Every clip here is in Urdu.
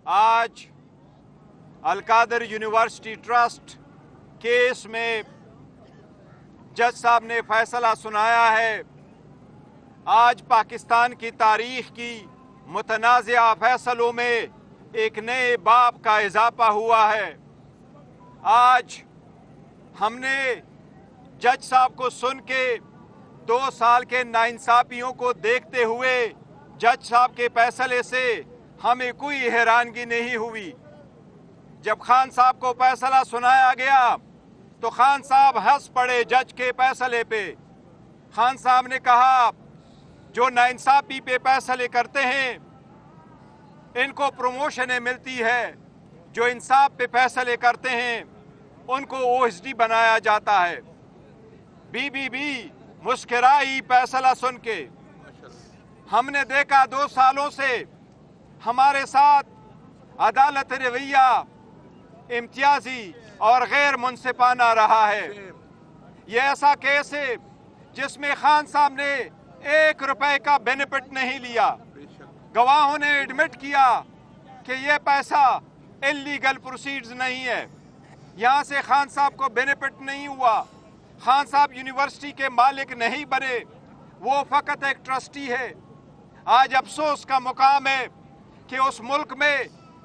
آج القادر یونیورسٹی ٹرسٹ کیس میں جج صاحب نے فیصلہ سنایا ہے. آج پاکستان کی تاریخ کی متنازعہ فیصلوں میں ایک نئے باب کا اضافہ ہوا ہے. آج ہم نے جج صاحب کو سن کے 2 سال کے ناانصافیوں کو دیکھتے ہوئے جج صاحب کے فیصلے سے ہمیں کوئی حیرانگی نہیں ہوئی. جب خان صاحب کو فیصلہ سنایا گیا تو خان صاحب ہنس پڑے جج کے فیصلے پہ. خان صاحب نے کہا جو ناانصافی پہ فیصلے کرتے ہیں ان کو پروموشنیں ملتی ہے، جو انصاف پہ فیصلے کرتے ہیں ان کو OSD بنایا جاتا ہے. بی مسکرائی فیصلہ سن کے. ہم نے دیکھا 2 سالوں سے ہمارے ساتھ عدالت رویہ امتیازی اور غیر منصفانہ رہا ہے. یہ ایسا کیس ہے جس میں خان صاحب نے 1 روپے کا بینیفٹ نہیں لیا. گواہوں نے ایڈمٹ کیا کہ یہ پیسہ انلیگل پروسیڈز نہیں ہے. یہاں سے خان صاحب کو بینیفٹ نہیں ہوا. خان صاحب یونیورسٹی کے مالک نہیں بنے، وہ فقط ایک ٹرسٹی ہے. آج افسوس کا مقام ہے کہ اس ملک میں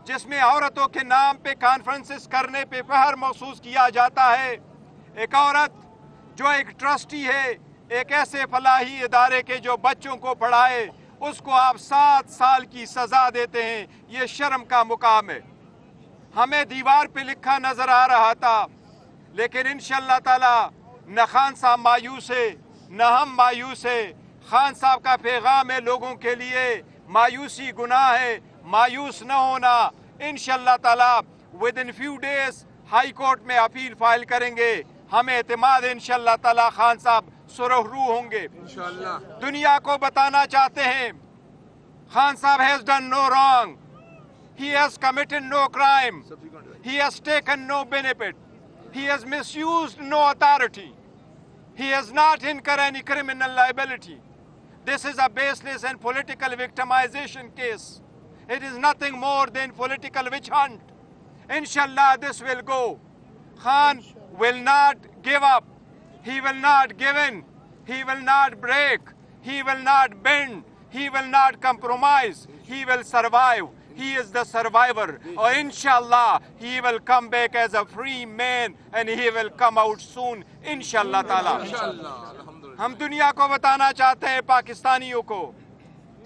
جس میں عورتوں کے نام پہ کانفرنسز کرنے پہ فخر محسوس کیا جاتا ہے، ایک عورت جو ایک ٹرسٹی ہے ایک ایسے فلاحی ادارے کے جو بچوں کو پڑھائے، اس کو آپ 7 سال کی سزا دیتے ہیں. یہ شرم کا مقام ہے. ہمیں دیوار پہ لکھا نظر آ رہا تھا، لیکن انشاءاللہ تعالی نہ خان صاحب مایوس ہے نہ ہم مایوس ہے. خان صاحب کا پیغام ہے لوگوں کے لیے، مایوسی گناہ ہے، مایوس نہ ہونا. انشاءاللہ تعالی within few days high court میں اپیل فائل کریں گے. ہمیں اعتماد ہے انشاءاللہ تعالی خان صاحب سرخرو ہوں گے. دنیا کو بتانا چاہتے ہیں خان صاحب has done no wrong. He has committed no crime. He has taken no benefit. He has misused no authority. He has not incurred any criminal liability. This is a baseless and political victimization case. It is nothing more than political witch hunt. Inshallah, this will go. Khan will not give up. He will not give in. He will not break. He will not bend. He will not compromise. He will survive. He is the survivor. Or inshallah, he will come back as a free man and he will come out soon. Inshallah ta'ala. ہم دنیا کو بتانا چاہتے ہیں پاکستانیوں کو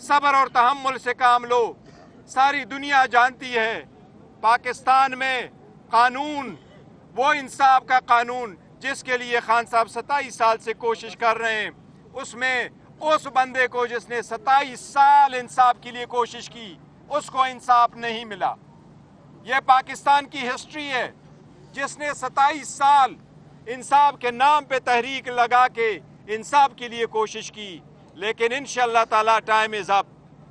صبر اور تحمل سے کام لو. ساری دنیا جانتی ہے پاکستان میں قانون وہ انصاف کا قانون جس کے لیے خان صاحب 27 سال سے کوشش کر رہے ہیں، اس میں اس بندے کو جس نے 27 سال انصاف کے لیے کوشش کی اس کو انصاف نہیں ملا. یہ پاکستان کی ہسٹری ہے جس نے 27 سال انصاف کے نام پہ تحریک لگا کے انصاف کے لیے کوشش کی، لیکن انشاءاللہ تعالی ٹائم از اپ.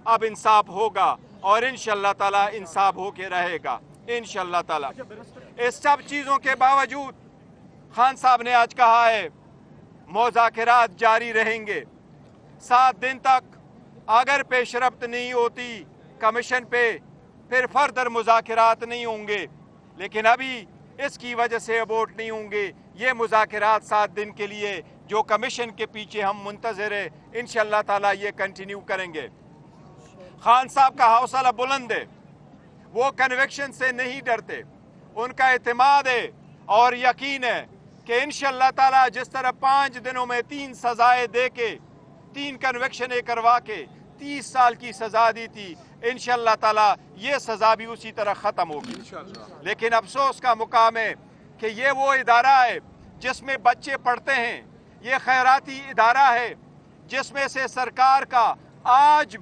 اب انصاف ہوگا اور انشاءاللہ تعالی انصاف ہو کے رہے گا انشاءاللہ تعالی. اس سب چیزوں کے باوجود خان صاحب نے آج کہا ہے مذاکرات جاری رہیں گے. 7 دن تک اگر پیش رفت نہیں ہوتی کمیشن پہ پھر فردر مذاکرات نہیں ہوں گے، لیکن ابھی اس کی وجہ سے ابورٹ نہیں ہوں گے. یہ مذاکرات 7 دن کے لیے جو کمیشن کے پیچھے ہم منتظر ہیں انشاءاللہ تعالی یہ کنٹینیو کریں گے. خان صاحب کا حوصلہ بلند ہے، وہ کنوکشن سے نہیں ڈرتے. ان کا اعتماد ہے اور یقین ہے کہ انشاءاللہ تعالی جس طرح 5 دنوں میں 3 سزائیں دے کے 3 کنوکشنیں کروا کے 30 سال کی سزا دی تھی، انشاءاللہ تعالی یہ سزا بھی اسی طرح ختم ہوگی. لیکن افسوس کا مقام ہے کہ یہ وہ ادارہ ہے جس میں بچے پڑھتے ہیں. یہ خیراتی ادارہ ہے جس میں سے سرکار کا آج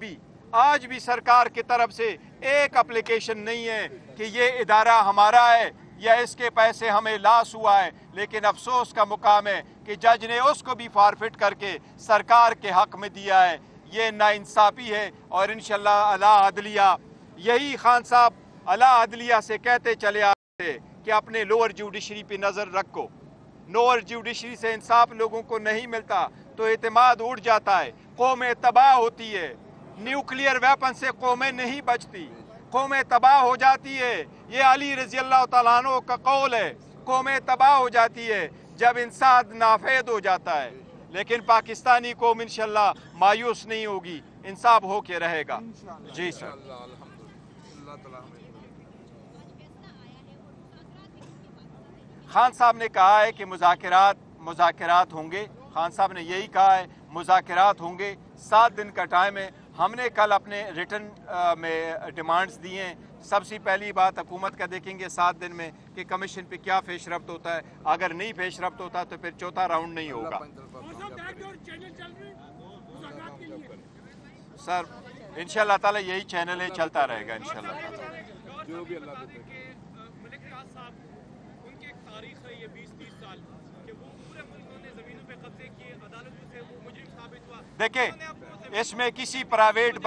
بھی سرکار کی طرف سے ایک اپلیکیشن نہیں ہے کہ یہ ادارہ ہمارا ہے یا اس کے پیسے ہمیں لاس ہوا ہے. لیکن افسوس کا مقام ہے کہ جج نے اس کو بھی فارفٹ کر کے سرکار کے حق میں دیا ہے. یہ ناانصافی ہے اور انشاءاللہ اعلیٰ عدلیہ یہی خان صاحب اعلیٰ عدلیہ سے کہتے چلے آتے ہیں کہ اپنے لوور جوڈیشری پہ نظر رکھو. لوور جوڈیشری سے انصاف لوگوں کو نہیں ملتا تو اعتماد اٹھ جاتا ہے، قومیں تباہ ہوتی ہے. نیوکلیئر ویپن سے قومیں نہیں بچتی. قومیں تباہ ہو جاتی ہے. یہ علی رضی اللہ تعالیٰ عنہ کا قول ہے. قومیں تباہ ہو جاتی ہے جب انسان نافید ہو جاتا ہے. لیکن پاکستانی قوم انشاءاللہ مایوس نہیں ہوگی, انصاف ہو کے رہے گا. جی سر. خان صاحب نے کہا ہے کہ مذاکرات ہوں گے. خان صاحب نے یہی کہا ہے مذاکرات ہوں گے. 7 دن کا ٹائم ہے. ہم نے کل اپنے ریٹن میں ڈیمانڈز دی ہیں. سب سے پہلی بات حکومت کا دیکھیں گے 7 دن میں کہ کمیشن پہ کیا پیش رفت ہوتا ہے. اگر نہیں پیش رفت ہوتا تو پھر چوتھا راؤنڈ نہیں ہوگا. سر انشاءاللہ تعالیٰ یہی چینل ہے, چلتا رہے گا انشاءاللہ تعالیٰ. دیکھیں اس میں کسی پرائیویٹ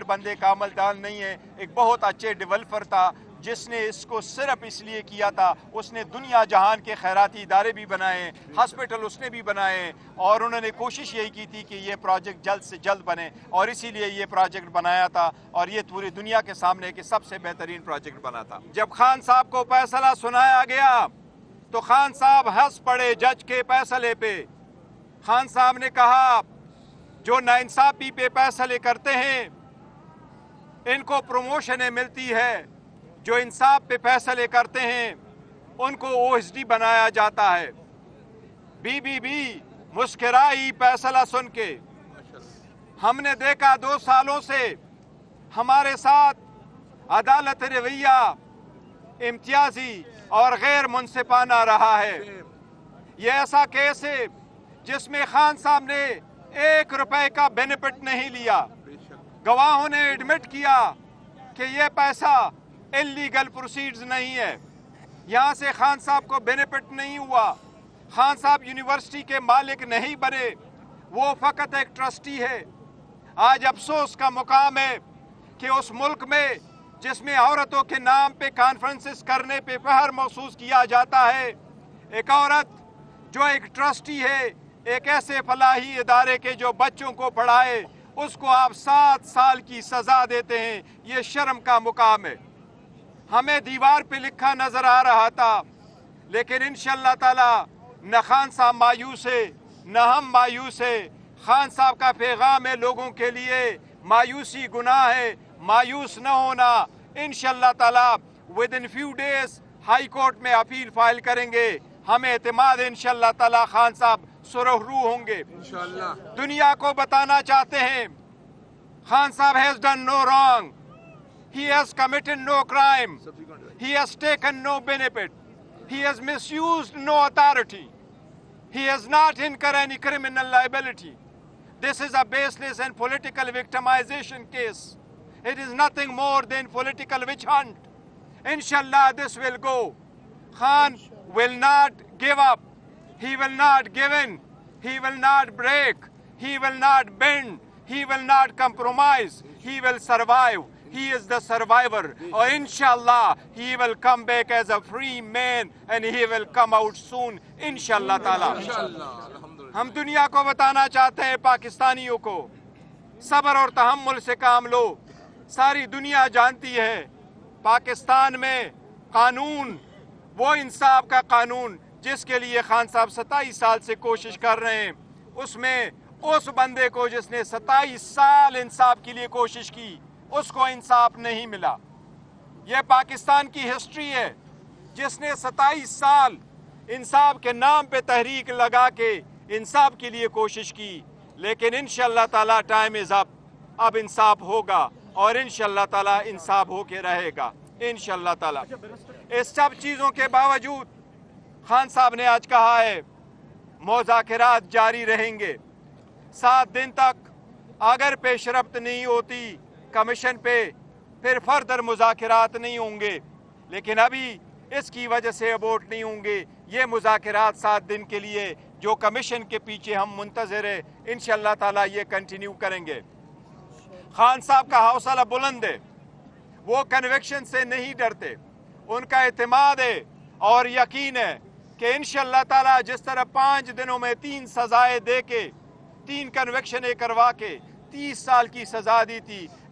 بندے کا عمل دخل نہیں ہے. ایک بہت اچھے ڈیولپر تھا جس نے اس کو صرف اس لیے کیا تھا, اس نے دنیا جہان کے خیراتی ادارے بھی بنائے, ہاسپٹل اس نے بھی بنائے, اور انہوں نے کوشش یہی کی تھی کہ یہ پروجیکٹ جلد سے جلد بنے, اور اسی لیے یہ پروجیکٹ بنایا تھا, اور یہ پوری دنیا کے سامنے کہ سب سے بہترین پروجیکٹ بنا تھا. جب خان صاحب کو فیصلہ سنایا گیا تو خان صاحب ہنس پڑے جج کے فیصلے پہ. خان صاحب نے کہا جو ناانصافی پہ فیصلے کرتے ہیں ان کو پروموشنیں ملتی ہے, جو انصاف پہ فیصلے کرتے ہیں ان کو OSD بنایا جاتا ہے. بی مسکرائی فیصلہ سن کے. ہم نے دیکھا 2 سالوں سے ہمارے ساتھ عدالت رویہ امتیازی اور غیر منصفانہ رہا ہے. یہ ایسا کیس ہے جس میں خان صاحب نے 1 روپے کا بینیفٹ نہیں لیا. گواہوں نے ایڈمٹ کیا کہ یہ پیسہ انلیگل پروسیڈز نہیں ہے. یہاں سے خان صاحب کو بینیفٹ نہیں ہوا. خان صاحب یونیورسٹی کے مالک نہیں بنے, وہ فقط ایک ٹرسٹی ہے. آج افسوس کا مقام ہے کہ اس ملک میں جس میں عورتوں کے نام پہ کانفرنسز کرنے پہ فخر محسوس کیا جاتا ہے, ایک عورت جو ایک ٹرسٹی ہے ایک ایسے فلاحی ادارے کے جو بچوں کو پڑھائے, اس کو آپ 7 سال کی سزا دیتے ہیں. یہ شرم کا مقام ہے. ہمیں دیوار پہ لکھا نظر آ رہا تھا, لیکن انشاءاللہ تعالی نہ خان صاحب مایوس ہے نہ ہم مایوس ہے. خان صاحب کا پیغام ہے لوگوں کے لیے, مایوسی گناہ ہے, مایوس نہ ہونا. انشاءاللہ تعالی within few days high court میں اپیل فائل کریں گے. ہمیں اعتماد انشاءاللہ تعالی خان صاحب سرخرو ہوں گے. دنیا کو بتانا چاہتے ہیں خان صاحب has done no wrong. He has committed no crime. He has taken no benefit. He has misused no authority. He has not incurred any criminal liability. This is a baseless and political victimization case. It is nothing more than political witch hunt. Inshallah this will go. Khan will not give up. He will not give in. He will not break. He will not bend. He will not compromise. He will survive. He is the survivor. Or inshallah, he will come back as a free man and he will come out soon. Inshallah ta'ala. ہم دنیا کو بتانا چاہتے ہیں پاکستانیوں کو صبر اور تحمل سے کام لو. ساری دنیا جانتی ہے پاکستان میں قانون وہ انصاف کا قانون جس کے لیے خان صاحب 27 سال سے کوشش کر رہے ہیں, اس میں اس بندے کو جس نے 27 سال انصاف کے لیے کوشش کی اس کو انصاف نہیں ملا. یہ پاکستان کی ہسٹری ہے جس نے 27 سال انصاف کے نام پہ تحریک لگا کے انصاف کے لیے کوشش کی, لیکن انشاءاللہ تعالی ٹائم از اپ. اب انصاف ہوگا اور انشاءاللہ تعالی انصاف ہو کے رہے گا انشاءاللہ تعالی. اس سب چیزوں کے باوجود خان صاحب نے آج کہا ہے مذاکرات جاری رہیں گے 7 دن تک. اگر پیش رفت نہیں ہوتی کمیشن پہ پھر فردر مذاکرات نہیں ہوں گے, لیکن ابھی اس کی وجہ سے ابورٹ نہیں ہوں گے. یہ مذاکرات 7 دن کے لیے جو کمیشن کے پیچھے ہم منتظر ہیں انشاءاللہ تعالی یہ کنٹینیو کریں گے. خان صاحب کا حوصلہ بلند ہے, وہ کنوکشن سے نہیں ڈرتے, ان کا اعتماد ہے اور یقین ہے کہ انشاءاللہ تعالی جس طرح 5 دنوں میں 3 سزائیں دے کے 3 کنوکشنیں کروا کے 30 سال کی سزا دی تھی,